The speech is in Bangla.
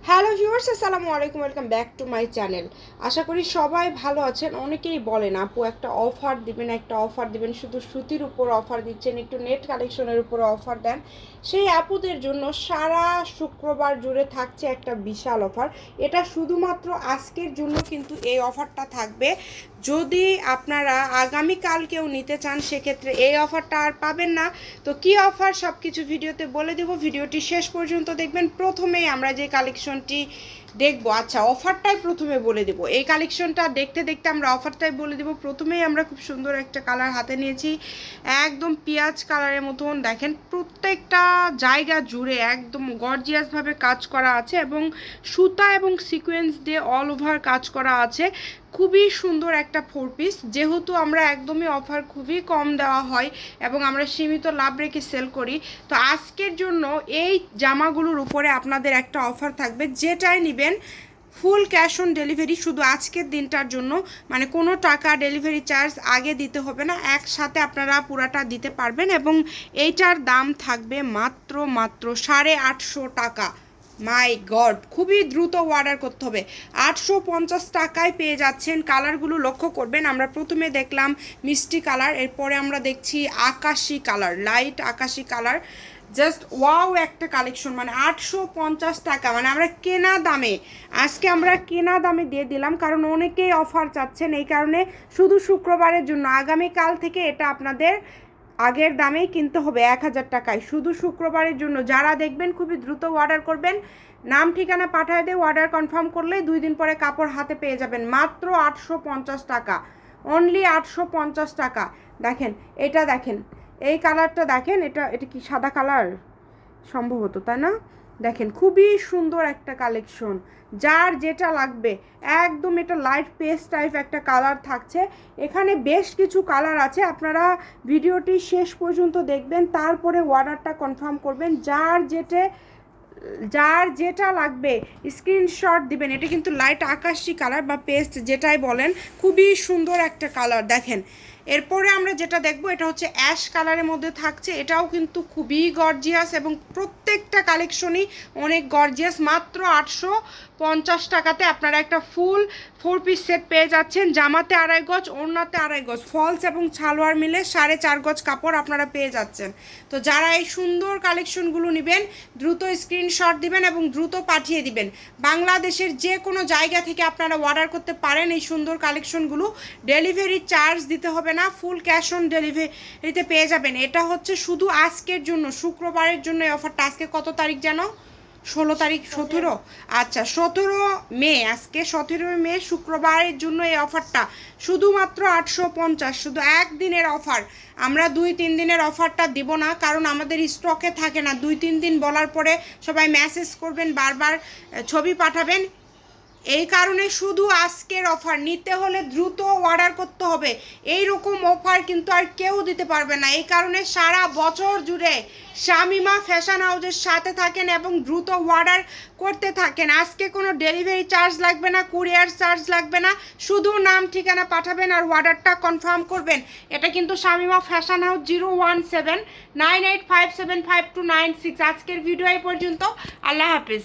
হ্যালো ভিউয়ার্স, আসসালামু আলাইকুম, welcome back to my channel. আশা করি সবাই ভালো আছেন। অনেকেই বলেন আপু একটা অফার দিবেন, শুধু সুতির উপর অফার দিচ্ছেন, একটু নেট কালেকশনের উপর অফার দেন। সেই আপুদের জন্য সারা শুক্রবার জুড়ে থাকছে একটা বিশাল অফার। এটা শুধুমাত্র আজকের জন্য কিন্তু এই অফারটা থাকবে। যদি আপনারা আগামীকাল কেউ নিতে চান সেক্ষেত্রে এই অফারটা আর পাবেন না। তো কি অফার সব কিছু ভিডিওতে বলে দেব, ভিডিওটি শেষ পর্যন্ত দেখবেন। প্রথমেই আমরা যে কালেকশনটি দেখবো, আচ্ছা অফারটাই প্রথমে বলে দেব। এই কালেকশনটা দেখতে দেখতে আমরা অফারটাই বলে দেব। প্রথমেই আমরা খুব সুন্দর একটা কালার হাতে নিয়েছি, একদম পেঁয়াজ কালারের মতন। দেখেন প্রত্যেকটা জায়গা জুড়ে একদম গর্জিয়াসভাবে কাজ করা আছে এবং সুতা এবং সিকোয়েন্স দিয়ে অল ওভার কাজ করা আছে। খুবই সুন্দর একটা 4 পিস। যেহেতু আমরা একদমই অফার খুবই কম দেওয়া হয় এবং আমরা সীমিত লাভ রেখে সেল করি, তো আজকের জন্য এই জামাগুলোর উপরে আপনাদের একটা অফার থাকবে। যেটাই নেবেন ফুল ক্যাশ অন ডেলিভারি, শুধু আজকের দিনটার জন্য। মানে কোনো টাকা ডেলিভারি চার্জ আগে দিতে হবে না, একসাথে আপনারা পুরাটা দিতে পারবেন এবং এইটার দাম থাকবে মাত্র 850 টাকা। মাই গড, খুবই দ্রুত অর্ডার করতে হবে। 850 টাকায় পেয়ে যাচ্ছেন। কালারগুলো লক্ষ্য করবেন, আমরা প্রথমে দেখলাম মিষ্টি কালার, এরপরে আমরা দেখছি আকাশি কালার, লাইট আকাশি কালার। জাস্ট ওয়াও একটা কালেকশন। মানে 850 টাকা, মানে আমরা কেনা দামে, আজকে আমরা কেনা দামে দিয়ে দিলাম, কারণ অনেকেই অফার চাচ্ছেন। এই কারণে শুধু শুক্রবারের জন্য, আগামীকাল থেকে এটা আপনাদের আগের দামেই কিনতে হবে 1000 টাকায়, শুধু শুক্রবারের জন্য। যারা দেখবেন খুবই দ্রুত অর্ডার করবেন, নাম ঠিকানা পাঠিয়ে দিয়ে অর্ডার কনফার্ম করলে 2 দিন পরে কাপড় হাতে পেয়ে যাবেন। মাত্র 850 টাকা, অনলি 850 টাকা। দেখেন এটা, দেখেন এই কালারটা, দেখেন এটা কি সাদা কালার সম্ভবত, তাই না? দেখেন খুবই সুন্দর একটা কালেকশন, যার যেটা লাগবে একদম। এটা লাইট পেস্ট টাইপ একটা কালার থাকছে। এখানে বেশ কিছু কালার আছে, আপনারা ভিডিওটি শেষ পর্যন্ত দেখবেন, তারপরে অর্ডারটা কনফার্ম করবেন। যার যেটা লাগবে স্ক্রিনশট দিবেন। এটা কিন্তু লাইট আকাশি কালার বা পেস্ট যেটাই বলেন, খুবই সুন্দর একটা কালার। দেখেন এরপরে আমরা যেটা দেখবো, এটা হচ্ছে অ্যাশ কালারের মধ্যে থাকছে। এটাও কিন্তু খুবই গর্জিয়াস এবং প্রত্যেকটা কালেকশনই অনেক গর্জিয়াস। মাত্র 850 টাকাতে আপনারা একটা ফুল 4 পিস সেট পেয়ে যাচ্ছেন। জামাতে 2.5 গজ, ওড়নাতে 2.5 গজ, ফলস এবং সালোয়ার মিলে 4.5 গজ কাপড় আপনারা পেয়ে যাচ্ছেন। তো যারা এই সুন্দর কালেকশনগুলো নেবেন, দ্রুত স্ক্রিনশট দিবেন এবং দ্রুত পাঠিয়ে দিবেন। বাংলাদেশের যে কোনো জায়গা থেকে আপনারা অর্ডার করতে পারেন এই সুন্দর কালেকশনগুলো। ডেলিভারি চার্জ দিতে হবে না, ফুল ক্যাশ অন ডেলিভারিতে পেয়ে যাবেন। এটা হচ্ছে শুধু আজকের জন্য, শুক্রবারের জন্য এই অফারটা। আজকে কত তারিখ জানো? 16 তারিখ, 17। আচ্ছা 17 মে, আজকে 17 মে শুক্রবারের জন্য এই অফারটা শুধুমাত্র 850, শুধু একদিনের অফার। আমরা 2-3 দিনের অফারটা দিব না, কারণ আমাদের স্টকে থাকে না। 2-3 দিন বলার পরে সবাই মেসেজ করবেন, বারবার ছবি পাঠাবেন। এই কারণে শুধু আজকের অফার, নিতে হলে দ্রুত অর্ডার করতে হবে। এই রকম অফার কিন্তু আর কেউ দিতে পারবে না। এই কারণে সারা বছর জুড়ে শামিমা ফ্যাশন হাউসের সাথে থাকেন এবং দ্রুত অর্ডার করতে থাকেন। আজকে কোনো ডেলিভারি চার্জ লাগবে না, কুরিয়ার চার্জ লাগবে না, শুধু নাম ঠিকানা পাঠাবেন আর অর্ডারটা কনফার্ম করবেন। এটা কিন্তু শামিমা ফ্যাশন হাউস, 01798575296। আজকের ভিডিও এই পর্যন্ত। আল্লাহ হাফিজ।